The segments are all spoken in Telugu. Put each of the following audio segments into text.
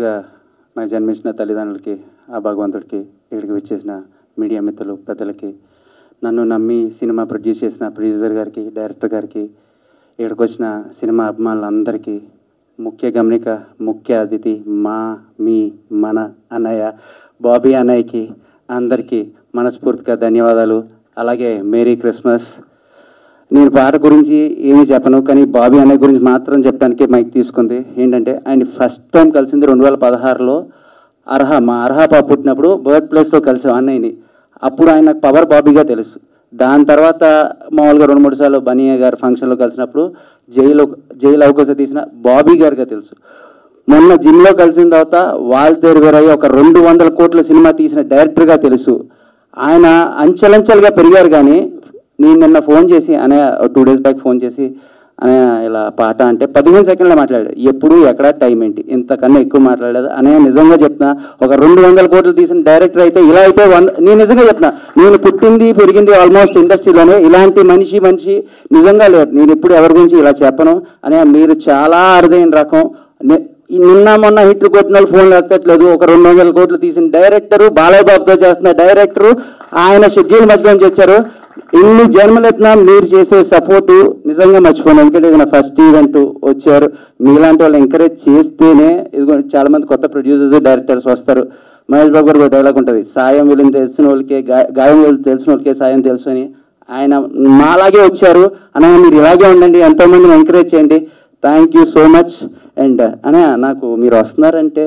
ముందుగా నాకు జన్మించిన తల్లిదండ్రులకి, ఆ భగవంతుడికి, ఇక్కడికి వచ్చేసిన మీడియా మిత్రులు, పెద్దలకి, నన్ను నమ్మి సినిమా ప్రొడ్యూస్ చేసిన ప్రొడ్యూసర్ గారికి, డైరెక్టర్ గారికి, ఇక్కడికి వచ్చిన సినిమా అభిమానులందరికీ, ముఖ్య గమనిక, ముఖ్య అతిథి మన అన్నయ్య బాబీ అన్నయ్యకి అందరికీ మనస్ఫూర్తిగా ధన్యవాదాలు. అలాగే మేరీ క్రిస్మస్. నేను పాట గురించి ఏమీ చెప్పను, కానీ బాబీ అన్నయ్య గురించి మాత్రం చెప్పడానికి మైక్ తీసుకుంది. ఏంటంటే ఆయన ఫస్ట్ టైం కలిసింది 2016లో మా అర్హ పాప పుట్టినప్పుడు బర్త్ ప్లేస్లో కలిసాం అన్నయ్యని. అప్పుడు ఆయన నాకు పవర్ బాబీగా తెలుసు. దాని తర్వాత మామూలుగా 2-3 సార్లు బనియా గారి ఫంక్షన్లో కలిసినప్పుడు జైలు అవకాశం తీసిన బాబీ గారిగా తెలుసు. మొన్న జిమ్లో కలిసిన తర్వాత వాల్తేరు వీరయ్య ఒక 200 కోట్ల సినిమా తీసిన డైరెక్టర్గా తెలుసు. ఆయన అంచెలంచెలుగా పెరిగారు. కానీ నేను నిన్న ఫోన్ చేసి అనే 2 days బ్యాక్ ఫోన్ చేసి అనే ఇలా పాట అంటే 15 సెకండ్లో మాట్లాడాడు. ఎప్పుడు ఎక్కడ టైం ఏంటి, ఇంతకన్నా ఎక్కువ మాట్లాడలేదు అనే. నిజంగా చెప్తున్నా, ఒక 200 కోట్లు తీసిన డైరెక్టర్ అయితే ఇలా అయితే నేను నిజంగా చెప్తున్నా, నేను పుట్టింది పెరిగింది ఆల్మోస్ట్ ఇండస్ట్రీలోనే. ఇలాంటి మనిషి నిజంగా లేరు. నేను ఎప్పుడు ఎవరి గురించి ఇలా చెప్పను అనే. మీరు చాలా అరుదైన రకం. నిన్న మొన్న హిట్లు కొట్టిన వాళ్ళు ఫోన్లు ఎత్తట్లేదు. ఒక 200 కోట్లు తీసిన డైరెక్టరు, బాలయ్య బాబుతో చేస్తున్న డైరెక్టరు, ఆయన షెడ్యూల్ మధ్య నుంచి వచ్చారు. ఇన్ని జన్మలెత్తినా మీరు చేసే సపోర్టు నిజంగా మర్చిపోను. ఎందుకంటే ఇది నా ఫస్ట్ ఈవెంట్ వచ్చారు. మీలాంటి వాళ్ళు ఎంకరేజ్ చేస్తేనే ఇదిగో చాలా మంది కొత్త ప్రొడ్యూసర్స్, డైరెక్టర్స్ వస్తారు. మహేష్ బాబు గారు డైలాగ్ ఉంటుంది, సాయం వీళ్ళని తెలిసిన వాళ్ళకే, గాయం వీళ్ళు తెలిసిన వాళ్ళకే సాయం తెలుసు అని. ఆయన మాలాగే వచ్చారు. అనగా మీరు ఇలాగే ఉండండి, ఎంతోమందిని ఎంకరేజ్ చేయండి. Thank you so much. And అనే నాకు మీరు వస్తున్నారంటే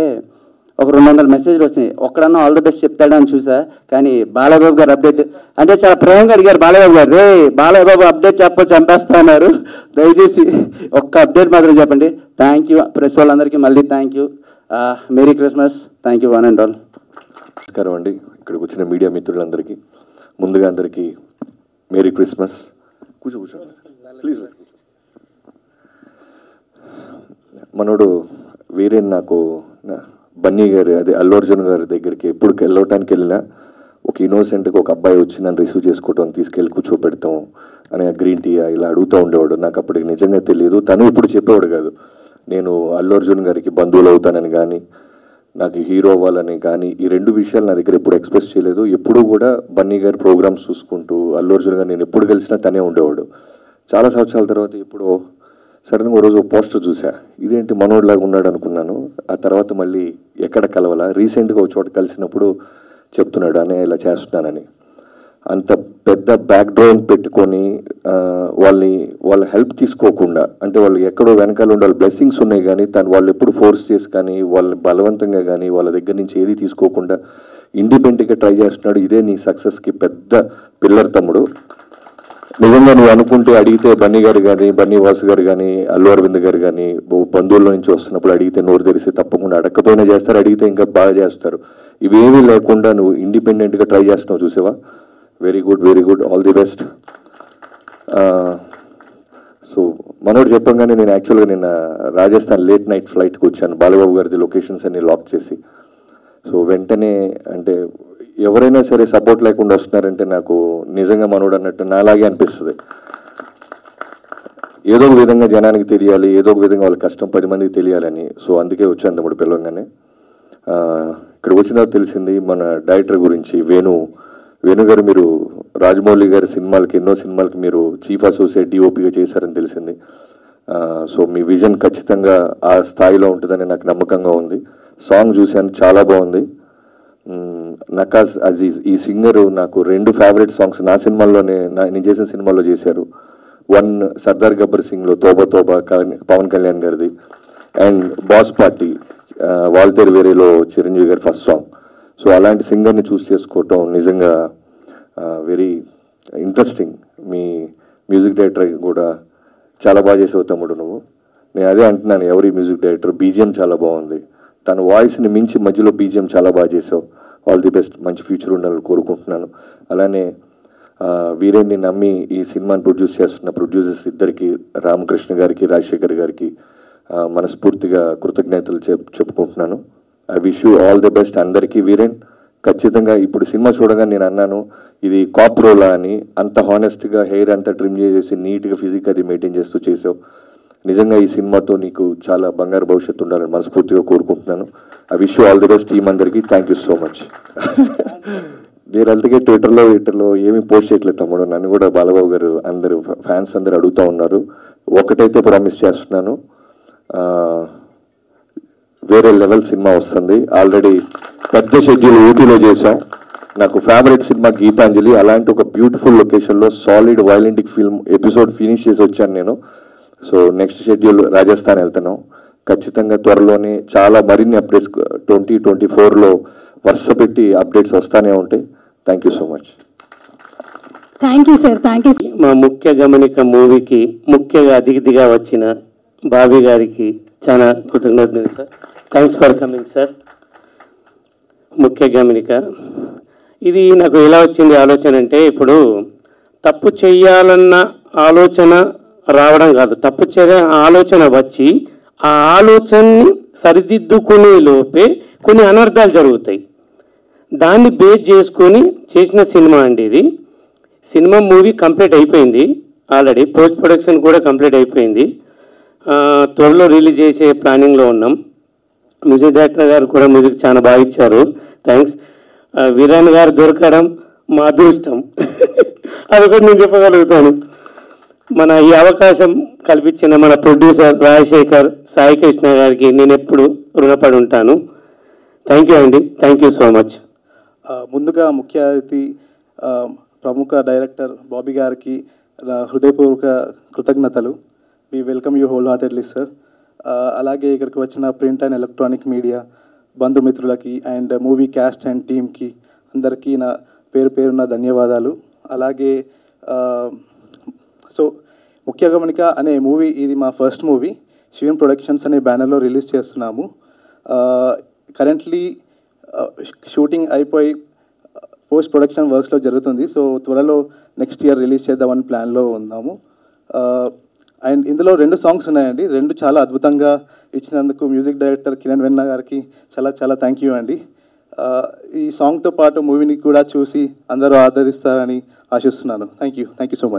ఒక 200 మెసేజ్లు వచ్చినాయి. ఒక్కడన్నా ఆల్ ది బెస్ట్ చెప్తాడని చూసా. కానీ బాలయ్యబాబు గారు అప్డేట్ అంటే చాలా ప్రేమగా అడిగారు. బాలయ్యబాబు గారు, రే బాలయ్యబాబు అప్డేట్ చంపేస్తున్నారు, దయచేసి ఒక్క అప్డేట్ మాత్రం చెప్పండి. Thank you. ప్రెస్ వాళ్ళందరికీ మళ్ళీ thank you. Merry Christmas. Thank you one and all. నమస్కారం అండి. ఇక్కడికి వచ్చిన మీడియా మిత్రులందరికీ ముందుగా అందరికీ మేరీ క్రిస్మస్. కూర్చోండి ప్లీజ్. మనోడు వేరే నాకు బన్నీ గారు, అదే అల్లు అర్జున్ గారి దగ్గరికి ఎప్పుడు వెళ్ళటానికి వెళ్ళినా ఒక ఇన్నోసెంట్గా ఒక అబ్బాయి వచ్చి నన్ను రిసీవ్ చేసుకోవటం, తీసుకెళ్ళి కూర్చోపెడతాం అని గ్రీన్ టీ ఇలా అడుగుతూ ఉండేవాడు. నాకు అప్పటికి నిజంగా తెలియదు. తను ఇప్పుడు చెప్పేవాడు కాదు. నేను అల్లు అర్జున్ గారికి బంధువులు అవుతానని కానీ, నాకు హీరో అవ్వాలని కానీ, ఈ 2 విషయాలు నా దగ్గర ఎప్పుడు ఎక్స్ప్రెస్ చేయలేదు. ఎప్పుడు కూడా బన్నీ గారి ప్రోగ్రామ్స్ చూసుకుంటూ అల్లు అర్జున్ గారు నేను ఎప్పుడు కలిసినా తనే ఉండేవాడు. చాలా సంవత్సరాల తర్వాత ఇప్పుడు సడన్గా ఒక రోజు పోస్టర్ చూసా, ఇదేంటి మనోడ్లాగా ఉన్నాడు అనుకున్నాను. ఆ తర్వాత మళ్ళీ ఎక్కడ కలవాలా, రీసెంట్గా ఒక చోట కలిసినప్పుడు చెప్తున్నాడు అనే ఇలా చేస్తున్నానని. అంత పెద్ద బ్యాక్గ్రౌండ్ పెట్టుకొని వాళ్ళ హెల్ప్ తీసుకోకుండా, అంటే వాళ్ళు ఎక్కడో వెనకాల ఉండే వాళ్ళ బ్లెస్సింగ్స్ ఉన్నాయి కానీ వాళ్ళు ఎప్పుడు ఫోర్స్ చేసి కానీ, వాళ్ళని బలవంతంగా కానీ వాళ్ళ దగ్గర నుంచి ఏది తీసుకోకుండా ఇండిపెండెంట్గా ట్రై చేస్తున్నాడు. ఇదే నీ సక్సెస్కి పెద్ద పిల్లర్ తమ్ముడు. నిజంగా నువ్వు అనుకుంటే అడిగితే బన్నీ గారు కానీ, బన్నీ వాసు గారు కానీ, అల్లు అరవింద్ గారు కానీ బంధువుల నుంచి వస్తున్నప్పుడు అడిగితే నోరు తెరిసి తప్పకుండా అడగకపోయినా చేస్తారు, అడిగితే ఇంకా బాగా చేస్తారు. ఇవేమీ లేకుండా నువ్వు ఇండిపెండెంట్గా ట్రై చేస్తున్నావు చూసావా. Very good, very good, all the best. So మనోడు చెప్పంగానే నేను యాక్చువల్గా నిన్న రాజస్థాన్ లేట్ నైట్ ఫ్లైట్కి వచ్చాను. బాలబాబు గారిది లొకేషన్స్ అన్ని లాక్ చేసి. సో వెంటనే అంటే ఎవరైనా సరే సపోర్ట్ లేకుండా వస్తున్నారంటే నాకు నిజంగా మనోడు అన్నట్టు నాలాగే అనిపిస్తుంది. ఏదో ఒక విధంగా జనానికి తెలియాలి, ఏదో ఒక విధంగా వాళ్ళ కష్టం 10 మందికి తెలియాలని. సో అందుకే వచ్చాను తమ్ముడు పిలవగానే. ఇక్కడ వచ్చినా తెలిసింది మన డైరెక్టర్ గురించి. వేణు గారు, మీరు రాజమౌళి గారి సినిమాలకి, ఎన్నో సినిమాలకి మీరు చీఫ్ అసోసియేట్ డిఓపిగా చేశారని తెలిసింది. సో మీ విజన్ ఖచ్చితంగా ఆ స్థాయిలో ఉంటుందని నాకు నమ్మకంగా ఉంది. సాంగ్ చూశాను, చాలా బాగుంది. నకాజ్ అజీజ్ ఈ సింగరు నాకు 2 ఫేవరెట్ సాంగ్స్ నా సినిమాల్లోనే, నేను చేసిన సినిమాల్లో చేశారు. 1 సర్దార్ గబ్బర్ సింగ్లో తోబా తోబా పవన్ కళ్యాణ్ గారిది, అండ్ బాస్ పార్టీ వాల్తేరు వేరేలో చిరంజీవి గారి ఫస్ట్ సాంగ్. సో అలాంటి సింగర్ని చూస్ చేసుకోవటం నిజంగా వెరీ ఇంట్రెస్టింగ్. మీ మ్యూజిక్ డైరెక్టర్ కూడా చాలా బాగా చేసావు తమ్ముడు నువ్వు. నేను అదే అంటున్నాను, ఎవరి మ్యూజిక్ డైరెక్టర్ బీజిఎం చాలా బాగుంది. తన వాయిస్ని మించి మధ్యలో బీజిఎం చాలా బాగా చేసావు. ఆల్ ది బెస్ట్, మంచి ఫ్యూచర్ ఉండాలని కోరుకుంటున్నాను. అలానే వీరేన్ని నమ్మి ఈ సినిమాని ప్రొడ్యూస్ చేస్తున్న ప్రొడ్యూసర్స్ ఇద్దరికి, రామకృష్ణ గారికి, రాజశేఖర్ గారికి మనస్ఫూర్తిగా కృతజ్ఞతలు చెప్పుకుంటున్నాను. I wish you all the best అందరికీ. వీరేన్ ఖచ్చితంగా ఇప్పుడు సినిమా చూడగా నేను అన్నాను ఇది కాప్రోలా అని. అంత హానెస్ట్గా హెయిర్ అంతా ట్రిమ్ చేసేసి నీట్గా ఫిజిక్ అది మెయింటైన్ చేస్తూ చేసావు. నిజంగా ఈ సినిమాతో నీకు చాలా బంగారు భవిష్యత్తు ఉండాలని మనస్ఫూర్తిగా కోరుకుంటున్నాను. I wish you all the best team అందరికీ. Thank you so much. నేను అందుకే ట్విట్టర్లో ఏమీ పోస్ట్ చేయట్లేదు తమ్ముడు. నన్ను కూడా బాలబాబు గారు అందరూ ఫ్యాన్స్ అందరూ అడుగుతూ ఉన్నారు. ఒకటైతే ప్రామిస్ చేస్తున్నాను, వేరే లెవెల్ సినిమా వస్తుంది. ఆల్రెడీ పెద్ద షెడ్యూల్ ఊటీలో చేశాం. నాకు ఫేవరెట్ సినిమా గీతాంజలి. అలాంటి ఒక బ్యూటిఫుల్ లొకేషన్లో సాలిడ్ వైలెంటిక్ ఫిల్మ్ ఎపిసోడ్ ఫినిష్ చేసి వచ్చాను నేను. సో నెక్స్ట్ షెడ్యూల్ రాజస్థాన్ వెళ్తున్నాం. ఖచ్చితంగా త్వరలోనే చాలా మరిన్ని అప్డేట్స్ 2024లో వరుస పెట్టి అప్డేట్స్ వస్తానే ఉంటాయి. Thank you so much. Thank you sir. Thank you. మా ముఖ్య గమనిక మూవీకి ముఖ్యంగా అతిథిగా వచ్చిన బాబీ గారికి చాలా కృతజ్ఞతలు sir. Thanks for coming sir. ముఖ్య గమనిక ఇది నాకు ఎలా వచ్చింది ఆలోచన అంటే, ఇప్పుడు తప్పు చేయాలన్న ఆలోచన రావడం కాదు, తప్పు ఆలోచన వచ్చి ఆ ఆలోచనని సరిదిద్దుకునే లోపే కొన్ని అనర్థాలు జరుగుతాయి. దాన్ని బేస్ చేసుకొని చేసిన సినిమా అండి ఇది. సినిమా మూవీ కంప్లీట్ అయిపోయింది, ఆల్రెడీ పోస్ట్ ప్రొడక్షన్ కూడా కంప్లీట్ అయిపోయింది. త్వరలో రిలీజ్ చేసే ప్లానింగ్లో ఉన్నాం. మ్యూజిక్ డైరెక్టర్ గారు కూడా మ్యూజిక్ చాలా బాగా ఇచ్చారు, థ్యాంక్స్. వీరాన్ గారు దొరకడం మా అదృష్టం, అది కూడా నేను చెప్పగలుగుతాను. మన ఈ అవకాశం కల్పించిన మన ప్రొడ్యూసర్ రాజశేఖర్, సాయి కృష్ణ గారికి నేను ఎప్పుడు రుణపడి ఉంటాను. థ్యాంక్ యూ అండి, థ్యాంక్ యూ సో మచ్. ముందుగా ముఖ్య అతిథి ప్రముఖ డైరెక్టర్ బాబీ గారికి హృదయపూర్వక కృతజ్ఞతలు. We welcome you wholeheartedly sir. అలాగే ఇక్కడికి వచ్చిన ప్రింట్ అండ్ ఎలక్ట్రానిక్ మీడియా బంధుమిత్రులకి అండ్ మూవీ క్యాస్ట్ అండ్ టీమ్కి అందరికీ నా పేరున ధన్యవాదాలు. అలాగే సో ముఖ్య గమనిక అనే మూవీ ఇది మా ఫస్ట్ మూవీ. శివం ప్రొడక్షన్స్ అనే బ్యానర్లో రిలీజ్ చేస్తున్నాము. కరెంట్లీ షూటింగ్ అయిపోయి పోస్ట్ ప్రొడక్షన్ వర్క్స్లో జరుగుతుంది. సో త్వరలో నెక్స్ట్ ఇయర్ రిలీజ్ చేద్దామని ప్లాన్లో ఉన్నాము. అండ్ ఇందులో 2 సాంగ్స్ ఉన్నాయండి. 2 చాలా అద్భుతంగా ఇచ్చినందుకు మ్యూజిక్ డైరెక్టర్ కిరణ్ వెన్నా గారికి చాలా థ్యాంక్ యూ అండి. ఈ సాంగ్తో పాటు మూవీని కూడా చూసి అందరూ ఆదరిస్తారని ఆశిస్తున్నాను. Thank you so much.